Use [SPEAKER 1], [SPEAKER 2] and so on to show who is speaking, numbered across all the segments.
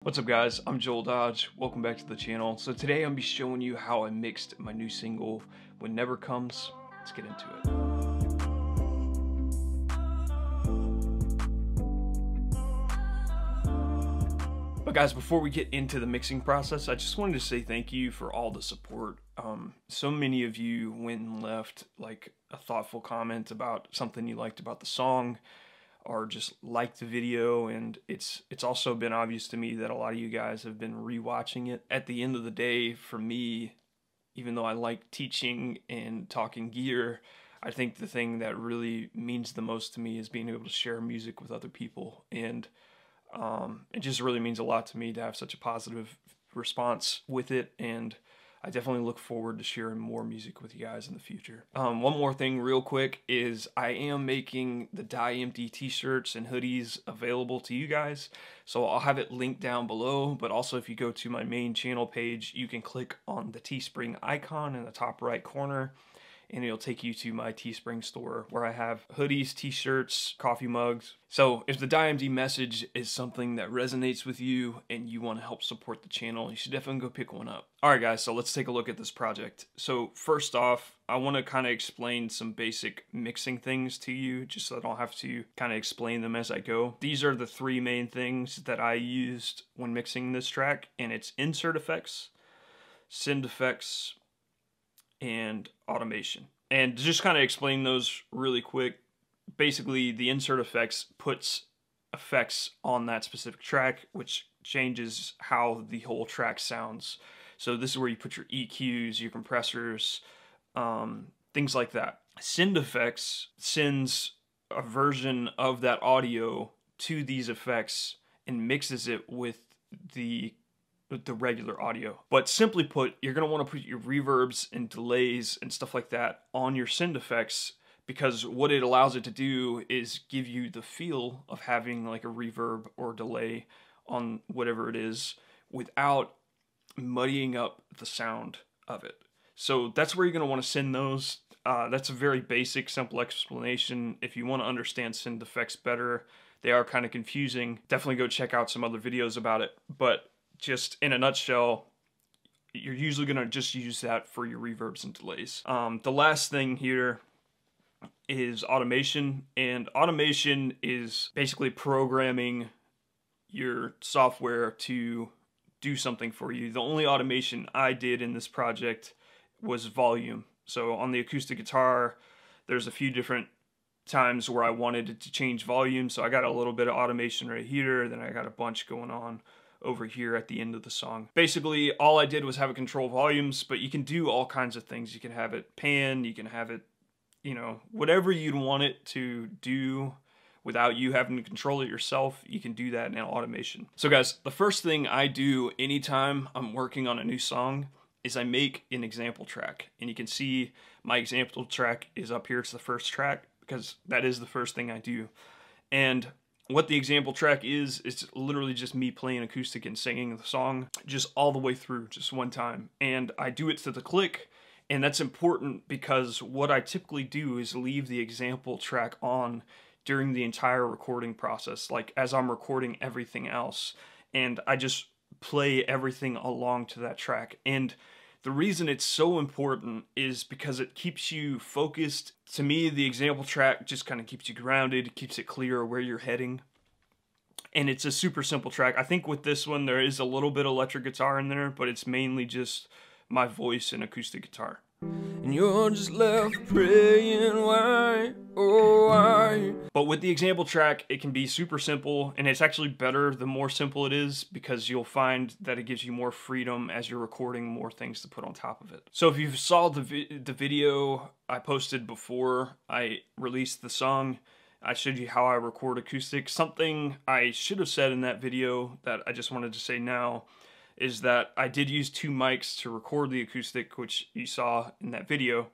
[SPEAKER 1] What's up guys, I'm Joel Dodge, welcome back to the channel. So today I'm going to be showing you how I mixed my new single, When Never Comes. Let's get into it. But guys, before we get into the mixing process, I just wanted to say thank you for all the support. So many of you went and left like a thoughtful comment about something you liked about the song, or just liked the video, and it's also been obvious to me that a lot of you guys have been rewatching it. At the end of the day, for me, even though I like teaching and talking gear, I think the thing that really means the most to me is being able to share music with other people, and it just really means a lot to me to have such a positive response with it, and I definitely look forward to sharing more music with you guys in the future. One more thing real quick is I am making the Die Empty t-shirts and hoodies available to you guys. So I'll have it linked down below, but also if you go to my main channel page, you can click on the Teespring icon in the top right corner, and it'll take you to my Teespring store where I have hoodies, t-shirts, coffee mugs. So if the DieMD message is something that resonates with you and you want to help support the channel, you should definitely go pick one up. Alright guys, so let's take a look at this project. So first off, I want to kind of explain some basic mixing things to you, just so I don't have to kind of explain them as I go. These are the three main things that I used when mixing this track, and it's insert effects, send effects, and automation. And to just kind of explain those really quick, basically the insert effects puts effects on that specific track, which changes how the whole track sounds. So this is where you put your EQs, your compressors, things like that. Send effects sends a version of that audio to these effects and mixes it with the regular audio. But simply put, you're going to want to put your reverbs and delays and stuff like that on your send effects, because what it allows it to do is give you the feel of having like a reverb or delay on whatever it is without muddying up the sound of it. So that's where you're going to want to send those. That's a very basic, simple explanation. If you want to understand send effects better, they are kind of confusing. Definitely go check out some other videos about it. But just in a nutshell, you're usually going to just use that for your reverbs and delays. The last thing here is automation, and automation is basically programming your software to do something for you. The only automation I did in this project was volume. So on the acoustic guitar, there's a few different times where I wanted it to change volume, so I got a little bit of automation right here, then I got a bunch going on over here at the end of the song. Basically, all I did was have it control volumes, but you can do all kinds of things. You can have it pan, you can have it, you know, whatever you'd want it to do without you having to control it yourself, you can do that in automation. So guys, the first thing I do anytime I'm working on a new song is I make an example track. And you can see my example track is up here. It's the first track, because that is the first thing I do. And what the example track is, it's literally just me playing acoustic and singing the song just all the way through, just one time. And I do it to the click, and that's important because what I typically do is leave the example track on during the entire recording process, like as I'm recording everything else, and I just play everything along to that track. And the reason it's so important is because it keeps you focused. To me, the example track just kind of keeps you grounded, keeps it clear where you're heading. And it's a super simple track. I think with this one, there is a little bit of electric guitar in there, but it's mainly just my voice and acoustic guitar. And you're just left praying why, oh why. But with the example track, it can be super simple, and it's actually better the more simple it is, because you'll find that it gives you more freedom as you're recording more things to put on top of it. So if you saw the video I posted before I released the song, I showed you how I record acoustic. Something I should have said in that video that I just wanted to say now is that I did use two mics to record the acoustic, which you saw in that video.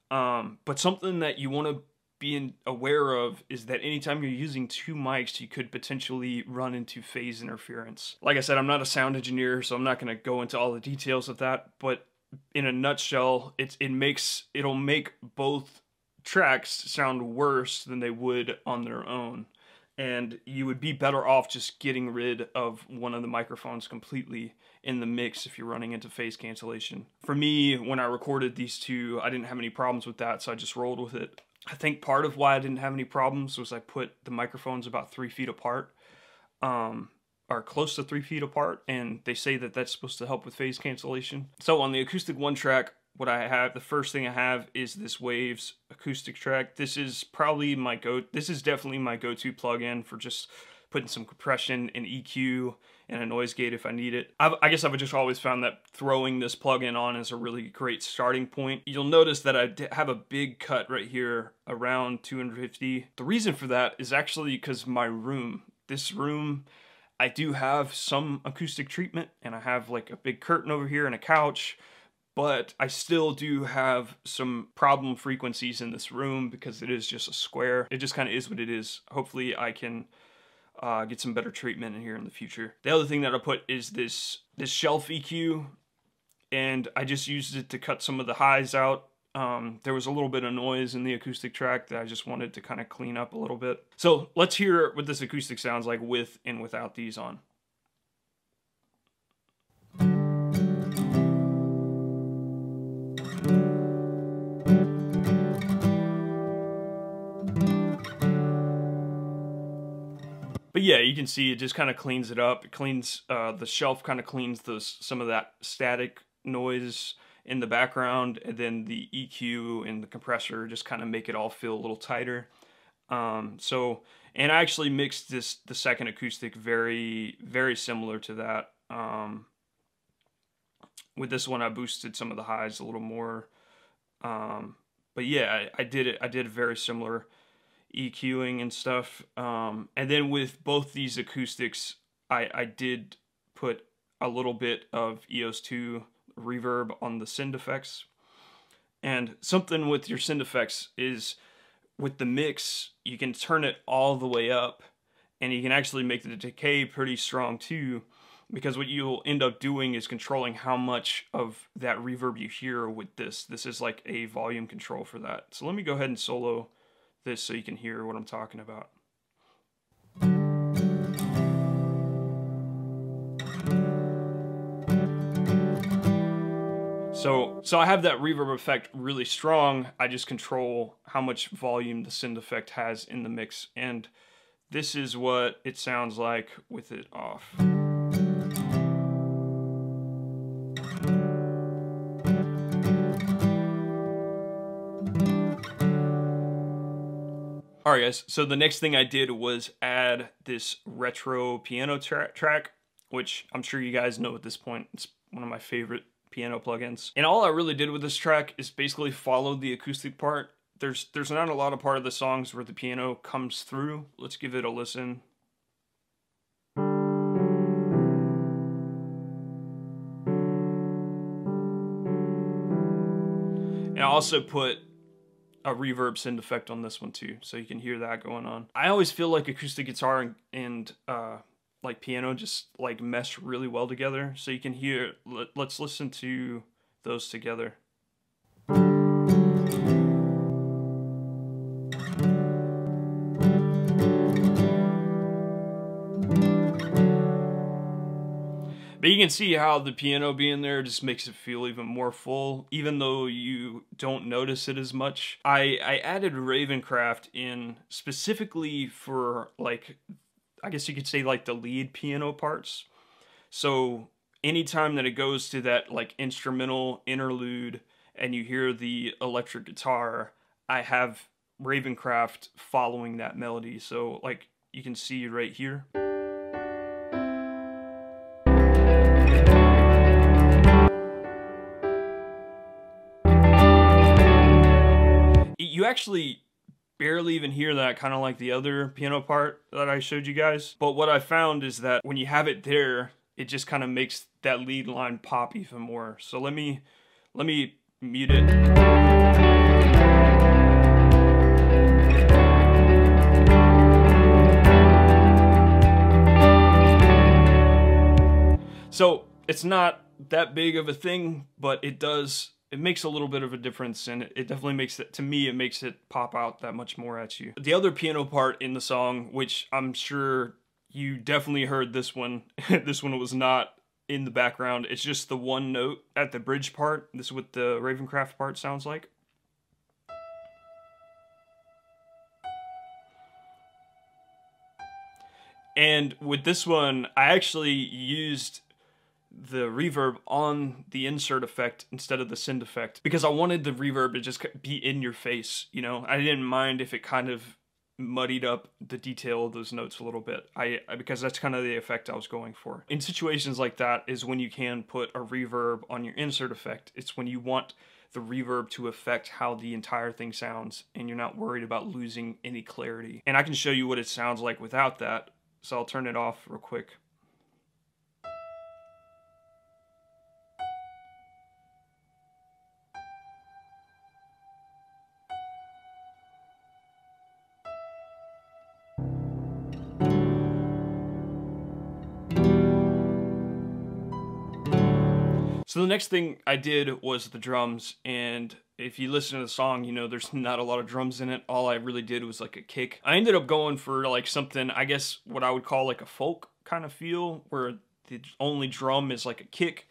[SPEAKER 1] But something that you want to be aware of is that anytime you're using two mics, you could potentially run into phase interference. Like I said, I'm not a sound engineer, so I'm not going to go into all the details of that, but in a nutshell, it'll make both tracks sound worse than they would on their own. and you would be better off just getting rid of one of the microphones completely in the mix if you're running into phase cancellation. For me, when I recorded these two, I didn't have any problems with that, so I just rolled with it. I think part of why I didn't have any problems was I put the microphones about 3 feet apart, or close to 3 feet apart, and they say that that's supposed to help with phase cancellation. So on the Acoustic 1 track, what I have, the first thing I have is this Waves acoustic track. This is probably this is definitely my go-to plugin for just putting some compression and EQ and a noise gate if I need it. I guess I've just always found that throwing this plugin on is a really great starting point. You'll notice that I have a big cut right here around 250. The reason for that is actually because this room, I do have some acoustic treatment, and I have like a big curtain over here and a couch, but I still do have some problem frequencies in this room because it is just a square. It just kind of is what it is. Hopefully I can get some better treatment in here in the future. The other thing that I put is this shelf EQ, and I just used it to cut some of the highs out. There was a little bit of noise in the acoustic track that I just wanted to kind of clean up a little bit. So let's hear what this acoustic sounds like with and without these on. But yeah, you can see it just kind of cleans it up. It cleans, the shelf kind of cleans some of that static noise in the background, and then the EQ and the compressor just kind of make it all feel a little tighter. And I actually mixed the second acoustic very, very similar to that. With this one, I boosted some of the highs a little more. But yeah, I did very similar EQing and stuff. And then with both these acoustics, I did put a little bit of EOS 2 reverb on the send effects. And something with your send effects is with the mix, you can turn it all the way up, and you can actually make the decay pretty strong too, because what you'll end up doing is controlling how much of that reverb you hear with this. This is like a volume control for that. So let me go ahead and solo this so you can hear what I'm talking about. So I have that reverb effect really strong. I just control how much volume the send effect has in the mix, and this is what it sounds like with it off. Alright guys, so the next thing I did was add this retro piano track, which I'm sure you guys know at this point. It's one of my favorite piano plugins. And all I really did with this track is basically follow the acoustic part. There's not a lot of part of the songs where the piano comes through. Let's give it a listen. And I also put a reverb send effect on this one too, so you can hear that going on. I always feel like acoustic guitar and like piano just like mesh really well together, so you can hear. Let's listen to those together. But you can see how the piano being there just makes it feel even more full, even though you don't notice it as much. I added Ravencraft in specifically for, like, I guess you could say like the lead piano parts. So anytime that it goes to that like instrumental interlude and you hear the electric guitar, I have Ravencraft following that melody. So like you can see right here. You actually barely even hear that, kind of like the other piano part that I showed you guys. But what I found is that when you have it there, it just kind of makes that lead line pop even more. So let me mute it. So it's not that big of a thing, but it does it makes a little bit of a difference, and it definitely makes it, to me, it makes it pop out that much more at you. The other piano part in the song, which I'm sure you definitely heard this one, this one was not in the background, it's just the one note at the bridge part. This is what the Ravencraft part sounds like. And with this one, I actually used the reverb on the insert effect instead of the send effect, because I wanted the reverb to just be in your face, you know? I didn't mind if it kind of muddied up the detail of those notes a little bit, because that's kind of the effect I was going for. In situations like that is when you can put a reverb on your insert effect. It's when you want the reverb to affect how the entire thing sounds, and you're not worried about losing any clarity. And I can show you what it sounds like without that, so I'll turn it off real quick. So the next thing I did was the drums, and if you listen to the song, you know there's not a lot of drums in it. All I really did was like a kick. I ended up going for like something, I guess what I would call like a folk kind of feel, where the only drum is like a kick,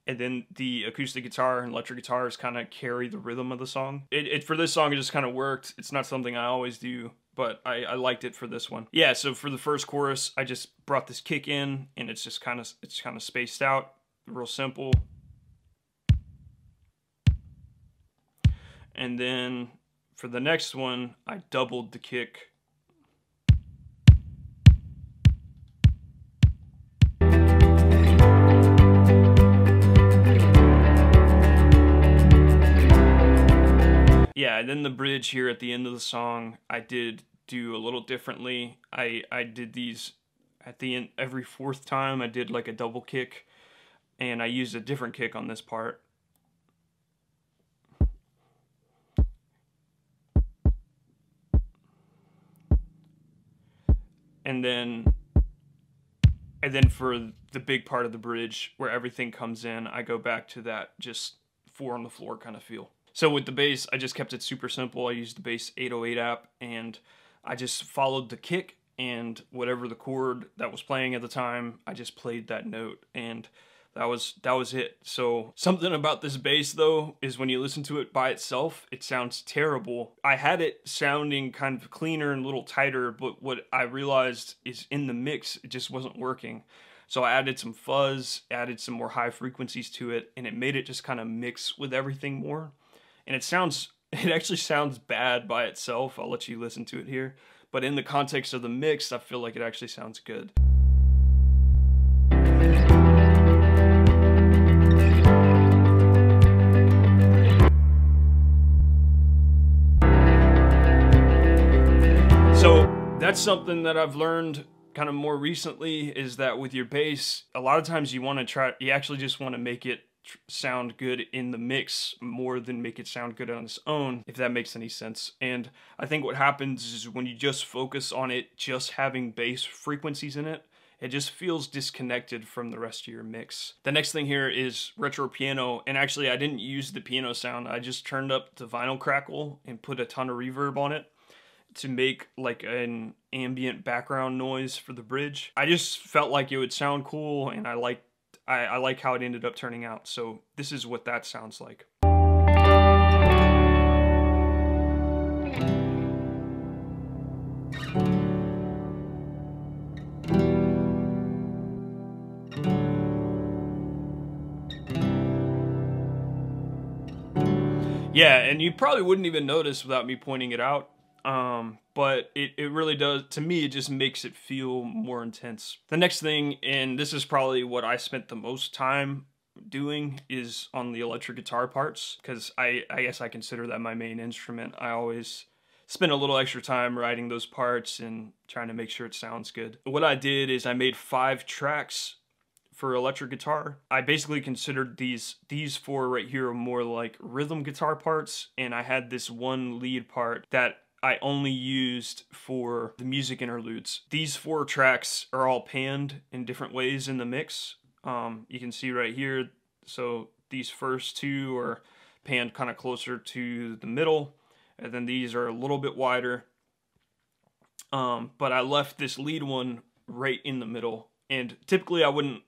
[SPEAKER 1] and then the acoustic guitar and electric guitars kind of carry the rhythm of the song. For this song, it just kind of worked. It's not something I always do, but I liked it for this one. Yeah, so for the first chorus, I just brought this kick in, and it's just kind of spaced out, real simple. And then for the next one, I doubled the kick. Yeah, and then the bridge here at the end of the song, I did do a little differently. I did these at the end, every fourth time I did like a double kick, and I used a different kick on this part. And then for the big part of the bridge where everything comes in, I go back to that just 4 on the floor kind of feel. So with the bass, I just kept it super simple. I used the bass 808 app, and I just followed the kick, and whatever the chord that was playing at the time, I just played that note, and that was it. So something about this bass though is when you listen to it by itself, it sounds terrible. I had it sounding kind of cleaner and a little tighter, but what I realized is in the mix, it just wasn't working. So I added some fuzz, added some more high frequencies to it, and it made it just kind of mix with everything more. And it actually sounds bad by itself. I'll let you listen to it here. But in the context of the mix, I feel like it actually sounds good. That's something that I've learned kind of more recently, is that with your bass, a lot of times you actually just want to make it sound good in the mix more than make it sound good on its own, if that makes any sense. And I think what happens is when you just focus on it just having bass frequencies in it, it just feels disconnected from the rest of your mix. The next thing here is retro piano, and actually I didn't use the piano sound. I just turned up the vinyl crackle and put a ton of reverb on it to make like an ambient background noise for the bridge. I just felt like it would sound cool, and I like how it ended up turning out. So this is what that sounds like. Yeah, and you probably wouldn't even notice without me pointing it out. But it really does, to me, it just makes it feel more intense. The next thing, and this is probably what I spent the most time doing, is on the electric guitar parts, because I guess I consider that my main instrument. I always spend a little extra time writing those parts and trying to make sure it sounds good. What I did is I made 5 tracks for electric guitar. I basically considered these 4 right here more like rhythm guitar parts, and I had this one lead part that I only used for the music interludes. These 4 tracks are all panned in different ways in the mix. You can see right here, so these first 2 are panned kind of closer to the middle, and then these are a little bit wider. But I left this lead one right in the middle, and typically I wouldn't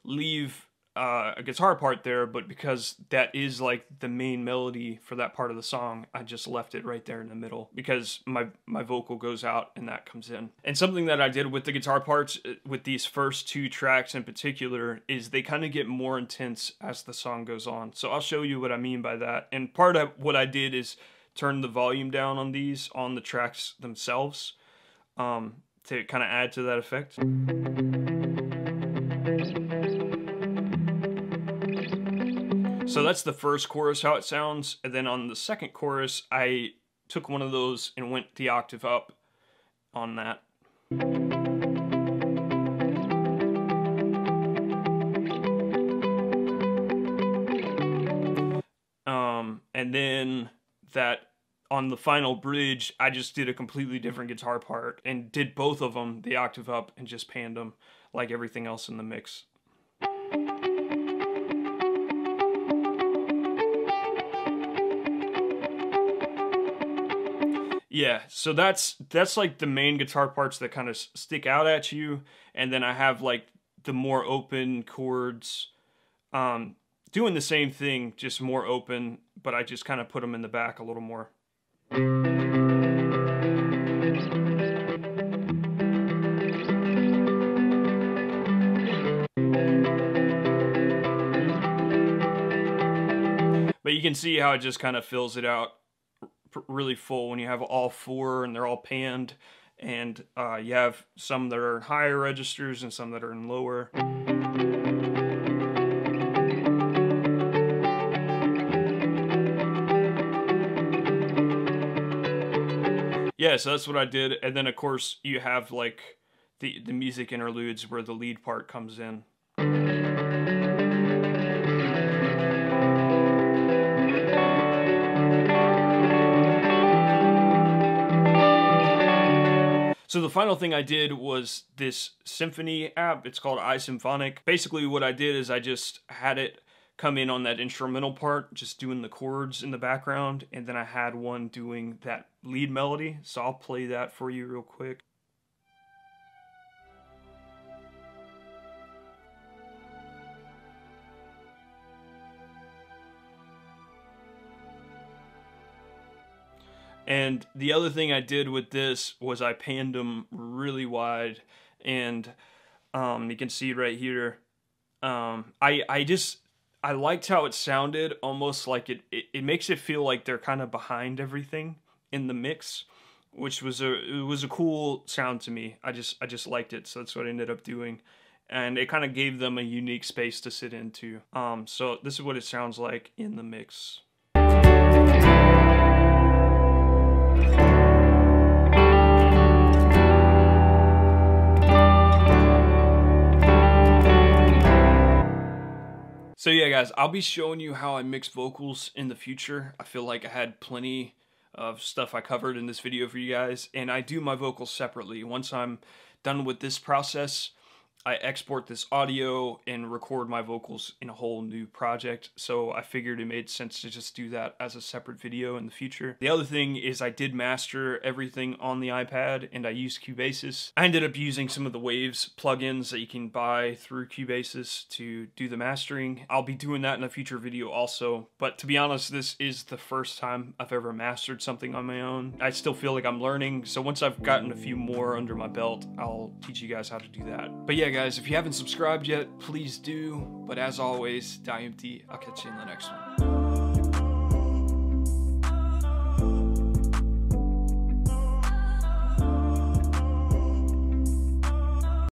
[SPEAKER 1] leave a guitar part there, but because that is like the main melody for that part of the song, I just left it right there in the middle because my vocal goes out and that comes in. And something that I did with the guitar parts with these first 2 tracks in particular is they kind of get more intense as the song goes on. So I'll show you what I mean by that. And part of what I did is turn the volume down on these, on the tracks themselves, to kind of add to that effect. So that's the first chorus, how it sounds, and then on the second chorus, I took one of those and went the octave up on that. And then that on the final bridge, I just did a completely different guitar part and did both of them the octave up and just panned them like everything else in the mix. Yeah, so that's like the main guitar parts that kind of stick out at you, and then I have like the more open chords, doing the same thing, just more open, but I just kind of put them in the back a little more. But you can see how it just kind of fills it out really full when you have all 4 and they're all panned, and you have some that are in higher registers and some that are in lower. Yeah, so that's what I did, and then of course you have like the music interludes where the lead part comes in. So the final thing I did was this symphony app. It's called iSymphonic. Basically what I did is I just had it come in on that instrumental part, just doing the chords in the background, and then I had one doing that lead melody. So I'll play that for you real quick. And the other thing I did with this was I panned them really wide, and you can see right here. I liked how it sounded, almost like it makes it feel like they're kind of behind everything in the mix, which was a cool sound to me. I just liked it, so that's what I ended up doing, and it kind of gave them a unique space to sit into. So this is what it sounds like in the mix. So yeah, guys, I'll be showing you how I mix vocals in the future. I feel like I had plenty of stuff I covered in this video for you guys, and I do my vocals separately. Once I'm done with this process, I export this audio and record my vocals in a whole new project. So I figured it made sense to just do that as a separate video in the future. The other thing is I did master everything on the iPad, and I used Cubasis. I ended up using some of the Waves plugins that you can buy through Cubasis to do the mastering. I'll be doing that in a future video also, but to be honest, this is the first time I've ever mastered something on my own. I still feel like I'm learning, so once I've gotten a few more under my belt, I'll teach you guys how to do that. But yeah, guys, if you haven't subscribed yet, please do. But as always, die empty. I'll catch you in the next one.